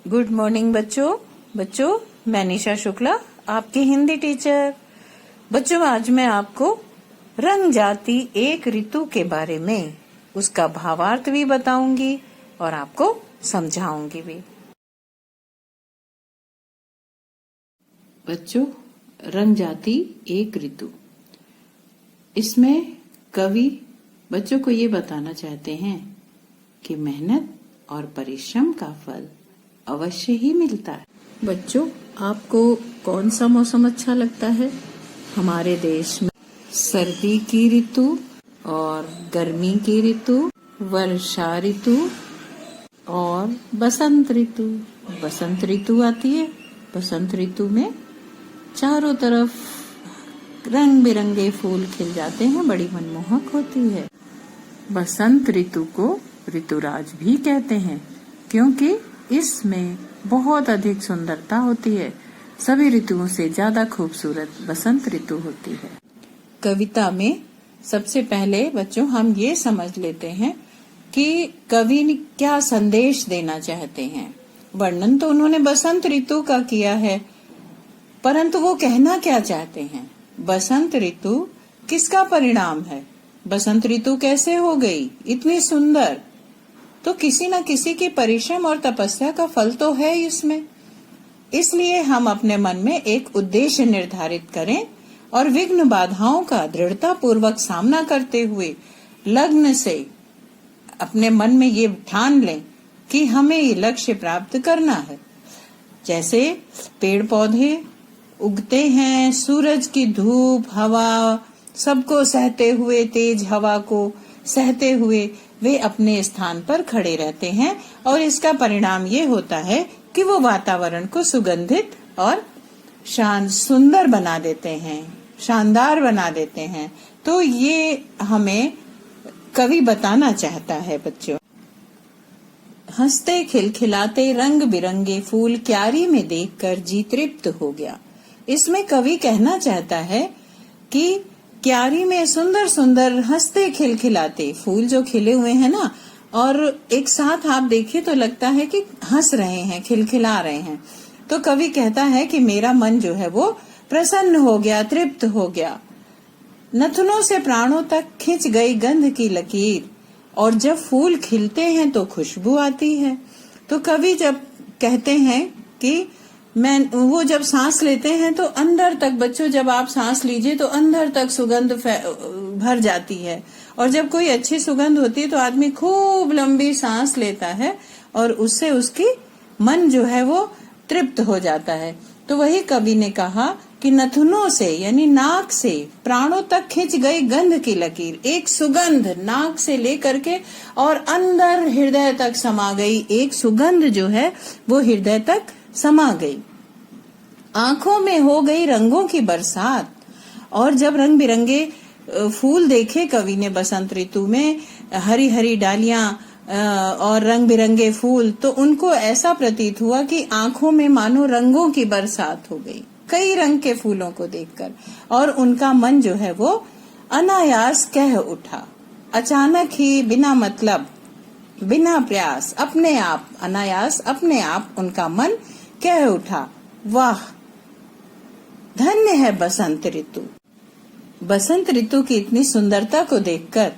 Good morning बच्चों मैं निशा शुक्ला आपकी हिंदी टीचर। बच्चों आज मैं आपको रंग जाति एक ऋतु के बारे में उसका भावार्थ भी बताऊंगी और आपको समझाऊंगी भी। बच्चों रंग जाति एक ऋतु, इसमें कवि बच्चों को ये बताना चाहते हैं कि मेहनत और परिश्रम का फल अवश्य ही मिलता है। बच्चों आपको कौन सा मौसम अच्छा लगता है? हमारे देश में सर्दी की ऋतु और गर्मी की ऋतु, वर्षा ऋतु और बसंत ऋतु। बसंत ऋतु आती है। बसंत ऋतु में चारों तरफ रंग बिरंगे फूल खिल जाते हैं, बड़ी मनमोहक होती है। बसंत ऋतु को ऋतुराज भी कहते हैं क्योंकि इसमें बहुत अधिक सुंदरता होती है। सभी ऋतुओं से ज्यादा खूबसूरत बसंत ऋतु होती है। कविता में सबसे पहले बच्चों हम ये समझ लेते हैं कि कवि क्या संदेश देना चाहते हैं। वर्णन तो उन्होंने बसंत ऋतु का किया है, परंतु वो कहना क्या चाहते हैं? बसंत ऋतु किसका परिणाम है? बसंत ऋतु कैसे हो गई इतनी सुंदर? तो किसी न किसी की परिश्रम और तपस्या का फल तो है इसमें। इसलिए हम अपने मन में एक उद्देश्य निर्धारित करें और विघ्न बाधाओं का दृढ़ता पूर्वक सामना करते हुए लग्न से अपने मन में ये ठान लें कि हमें ये लक्ष्य प्राप्त करना है। जैसे पेड़ पौधे उगते हैं, सूरज की धूप, हवा सबको सहते हुए, तेज हवा को सहते हुए वे अपने स्थान पर खड़े रहते हैं और इसका परिणाम ये होता है कि वो वातावरण को सुगंधित और सुंदर बना देते हैं, शानदार बना देते हैं। तो ये हमें कवि बताना चाहता है। बच्चों हंसते खिलखिलाते रंग बिरंगे फूल क्यारी में देखकर जी तृप्त हो गया। इसमें कवि कहना चाहता है कि क्यारी में सुंदर सुंदर हंसते खिलखिलाते फूल जो खिले हुए हैं ना, और एक साथ आप देखिए तो लगता है कि हंस रहे हैं, खिलखिला रहे हैं। तो कवि कहता है कि मेरा मन जो है वो प्रसन्न हो गया, तृप्त हो गया। नथुनों से प्राणों तक खिंच गई गंध की लकीर, और जब फूल खिलते हैं तो खुशबू आती है। तो कवि जब कहते हैं कि वो जब सांस लेते हैं तो अंदर तक, बच्चों जब आप सांस लीजिए तो अंदर तक सुगंध भर जाती है, और जब कोई अच्छी सुगंध होती है तो आदमी खूब लंबी सांस लेता है और उससे उसकी मन जो है वो तृप्त हो जाता है। तो वही कवि ने कहा कि नथुनों से यानी नाक से प्राणों तक खिंच गई गंध की लकीर, एक सुगंध नाक से लेकर के और अंदर हृदय तक समा गई, एक सुगंध जो है वो हृदय तक समा गई। आंखों में हो गई रंगों की बरसात, और जब रंग बिरंगे फूल देखे कवि ने बसंत ऋतु में, हरी हरी डालियां और रंग बिरंगे फूल, तो उनको ऐसा प्रतीत हुआ कि आंखों में मानो रंगों की बरसात हो गई कई रंग के फूलों को देखकर, और उनका मन जो है वो अनायास कह उठा। अचानक ही, बिना मतलब, बिना प्रयास, अपने आप, अनायास अपने आप उनका मन कह उठा, वाह धन्य है बसंत ऋतु। बसंत ऋतु की इतनी सुंदरता को देखकर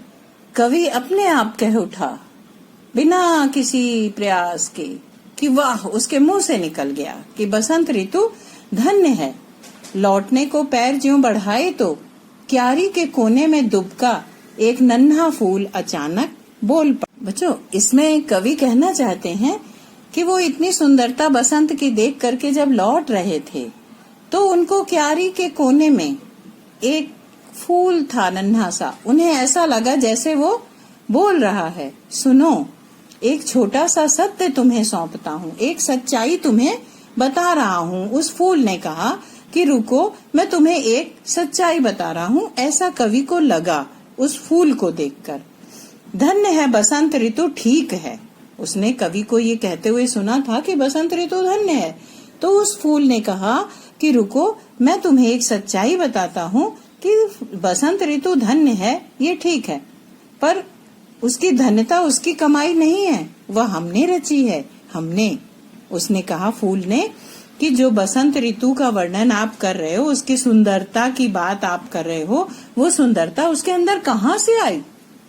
कवि अपने आप कह उठा, बिना किसी प्रयास के, कि वाह, उसके मुंह से निकल गया कि बसंत ऋतु धन्य है। लौटने को पैर ज्यों बढ़ाए तो क्यारी के कोने में दुबका एक नन्हा फूल अचानक बोल पड़ा। बच्चों इसमें कवि कहना चाहते हैं कि वो इतनी सुंदरता बसंत की देख करके जब लौट रहे थे तो उनको क्यारी के कोने में एक फूल था नन्हा सा। उन्हें ऐसा लगा जैसे वो बोल रहा है, सुनो, एक छोटा सा सत्य तुम्हें सौंपता हूँ, एक सच्चाई तुम्हें बता रहा हूँ। उस फूल ने कहा कि रुको, मैं तुम्हें एक सच्चाई बता रहा हूँ। ऐसा कवि को लगा उस फूल को देखकर। धन्य है बसंत ऋतु, ठीक है। उसने कवि को ये कहते हुए सुना था कि बसंत ऋतु धन्य है। तो उस फूल ने कहा कि रुको, मैं तुम्हें एक सच्चाई बताता हूँ कि बसंत ऋतु धन्य है, ये ठीक है, पर उसकी धन्यता उसकी कमाई नहीं है, वह हमने रची है। हमने उसने कहा फूल ने कि जो बसंत ऋतु का वर्णन आप कर रहे हो, उसकी सुंदरता की बात आप कर रहे हो, वो सुंदरता उसके अंदर कहाँ से आई?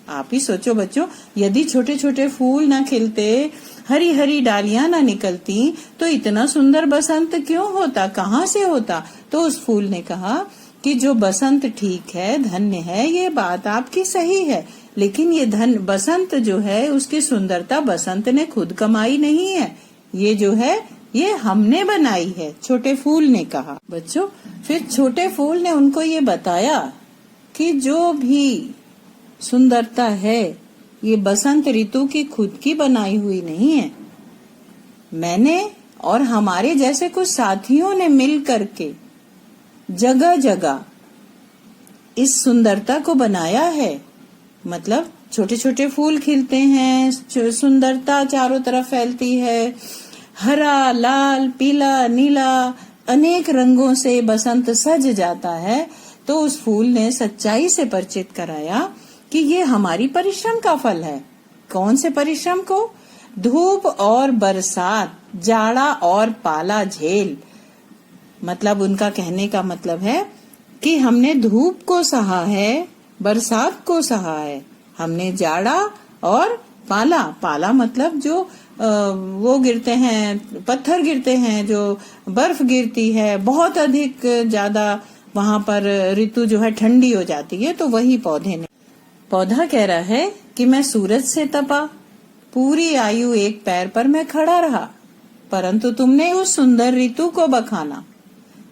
आप ही सोचो बच्चों, यदि छोटे छोटे फूल ना खिलते, हरी हरी डालियां ना निकलती, तो इतना सुंदर बसंत क्यों होता, कहाँ से होता? तो उस फूल ने कहा कि जो बसंत ठीक है, धन्य है, ये बात आपकी सही है, लेकिन ये बसंत जो है, उसकी सुंदरता बसंत ने खुद कमाई नहीं है, ये जो है ये हमने बनाई है, छोटे फूल ने कहा। बच्चों, फिर छोटे फूल ने उनको ये बताया कि जो भी सुंदरता है, ये बसंत ऋतु की खुद की बनाई हुई नहीं है, मैंने और हमारे जैसे कुछ साथियों ने मिल करके जगह जगह इस सुंदरता को बनाया है। मतलब छोटे छोटे फूल खिलते हैं, सुंदरता चारों तरफ फैलती है, हरा, लाल, पीला, नीला, अनेक रंगों से बसंत सज जाता है। तो उस फूल ने सच्चाई से परिचित कराया कि ये हमारी परिश्रम का फल है। कौन से परिश्रम को? धूप और बरसात, जाड़ा और पाला झेल। मतलब उनका कहने का मतलब है कि हमने धूप को सहा है, बरसात को सहा है, हमने जाड़ा और पाला मतलब जो वो गिरते हैं, पत्थर गिरते हैं, जो बर्फ गिरती है, बहुत अधिक ज्यादा वहां पर ऋतु जो है ठंडी हो जाती है, तो वही पौधे ने। पौधा कह रहा है कि मैं सूरज से तपा, पूरी आयु एक पैर पर मैं खड़ा रहा, परंतु तुमने उस सुंदर ऋतु को बखाना,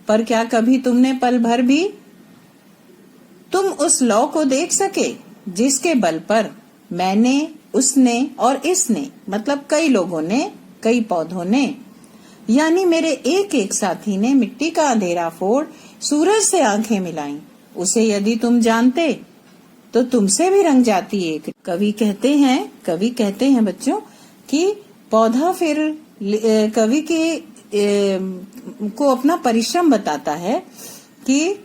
पर क्या कभी तुमने पल भर भी तुम उस लौ को देख सके जिसके बल पर मैंने, उसने और इसने, मतलब कई लोगों ने, कई पौधों ने, यानी मेरे एक एक साथी ने मिट्टी का अंधेरा फोड़ सूरज से आंखें मिलाई, उसे यदि तुम जानते तो तुमसे भी रंग जाती एक। कवि कहते हैं बच्चों कि पौधा फिर कवि के को अपना परिश्रम बताता है कि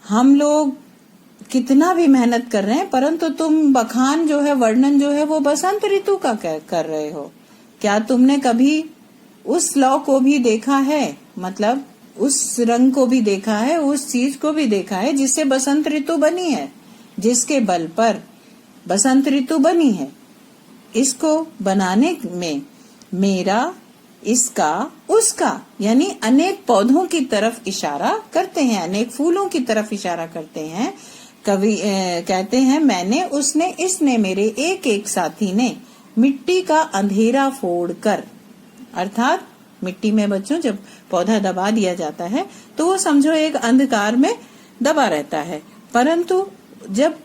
हम लोग कितना भी मेहनत कर रहे हैं, परंतु तुम बखान जो है, वर्णन जो है, वो बसंत ऋतु का कर रहे हो। क्या तुमने कभी उस लौ को भी देखा है, मतलब उस रंग को भी देखा है, उस चीज को भी देखा है जिससे बसंत ऋतु बनी है, जिसके बल पर बसंत ऋतु बनी है? इसको बनाने में मेरा, इसका, उसका, यानी अनेक पौधों की तरफ इशारा करते हैं, अनेक फूलों की तरफ इशारा करते हैं। कवि कहते हैं मैंने, उसने, इसने, मेरे एक एक साथी ने मिट्टी का अंधेरा फोड़कर, अर्थात मिट्टी में बच्चों जब पौधा दबा दिया जाता है तो वो समझो एक अंधकार में दबा रहता है, परंतु जब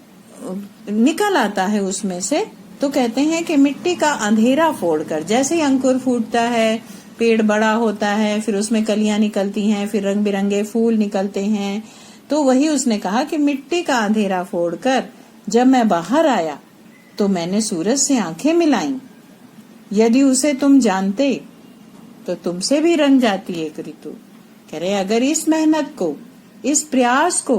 निकल आता है उसमें से तो कहते हैं कि मिट्टी का अंधेरा फोड़कर, जैसे ही अंकुर फूटता है, पेड़ बड़ा होता है, फिर उसमें कलियां निकलती हैं, फिर रंग बिरंगे फूल निकलते हैं, तो वही उसने कहा कि मिट्टी का अंधेरा फोड़कर जब मैं बाहर आया तो मैंने सूरज से आंखें मिलाई, यदि उसे तुम जानते तो तुमसे भी रंग जाती एक ऋतु। कह रहे अगर इस मेहनत को, इस प्रयास को,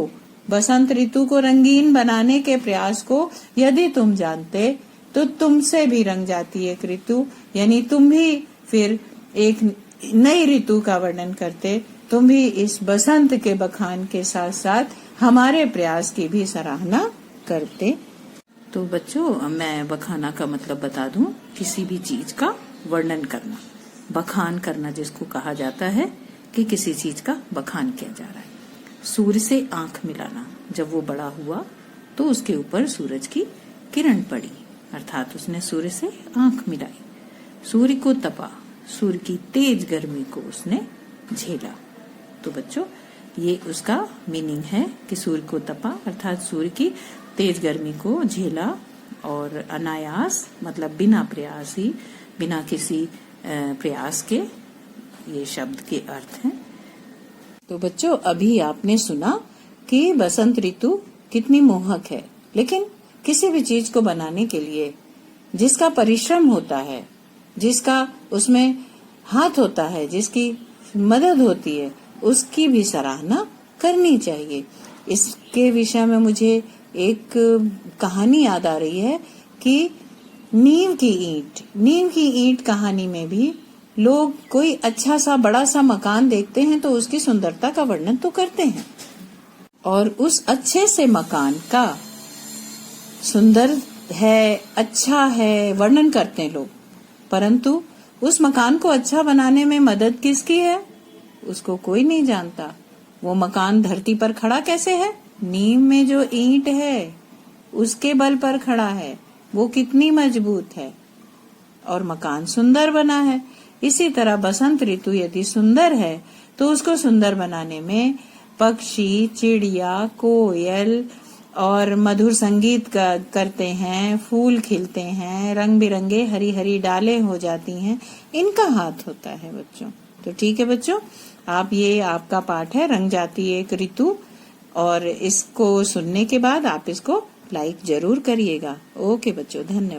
बसंत ऋतु को रंगीन बनाने के प्रयास को यदि तुम जानते तो तुमसे भी रंग जाती एक ऋतु, यानी तुम भी फिर एक नई ऋतु का वर्णन करते, तुम भी इस बसंत के बखान के साथ साथ हमारे प्रयास की भी सराहना करते। तो बच्चों, मैं बखाना का मतलब बता दूं, किसी भी चीज का वर्णन करना, बखान करना जिसको कहा जाता है कि किसी चीज का बखान किया जा रहा है। सूर्य से आंख मिलाना, जब वो बड़ा हुआ तो उसके ऊपर सूरज की किरण पड़ी, अर्थात उसने सूर्य से आंख मिलाई। सूर्य को तपा, सूर्य की तेज गर्मी को उसने झेला। तो बच्चों, ये उसका मीनिंग है कि सूर्य को तपा अर्थात सूर्य की तेज गर्मी को झेला, और अनायास मतलब बिना प्रयास ही, बिना किसी प्रयास के, ये शब्द के अर्थ हैं। तो बच्चों, अभी आपने सुना कि बसंत ऋतु कितनी मोहक है, लेकिन किसी भी चीज को बनाने के लिए जिसका परिश्रम होता है, जिसका उसमें हाथ होता है, जिसकी मदद होती है, उसकी भी सराहना करनी चाहिए। इसके विषय में मुझे एक कहानी याद आ रही है कि नीम की ईंट कहानी में भी लोग कोई अच्छा सा बड़ा सा मकान देखते हैं तो उसकी सुंदरता का वर्णन तो करते हैं, और उस अच्छे से मकान का सुंदर है, अच्छा है, वर्णन करते हैं लोग। परंतु उस मकान को अच्छा बनाने में मदद किसकी है, उसको कोई नहीं जानता। वो मकान धरती पर खड़ा कैसे है? नींव में जो ईंट है उसके बल पर खड़ा है, वो कितनी मजबूत है, और मकान सुंदर बना है। इसी तरह बसंत ऋतु यदि सुंदर है तो उसको सुंदर बनाने में पक्षी, चिड़िया, कोयल और मधुर संगीत करते हैं, फूल खिलते हैं, रंग बिरंगे हरी हरी डालें हो जाती हैं, इनका हाथ होता है बच्चों। तो ठीक है बच्चों, आप ये आपका पाठ है रंग जाती एक ऋतु, और इसको सुनने के बाद आप इसको लाइक जरूर करिएगा। ओके बच्चों, धन्यवाद।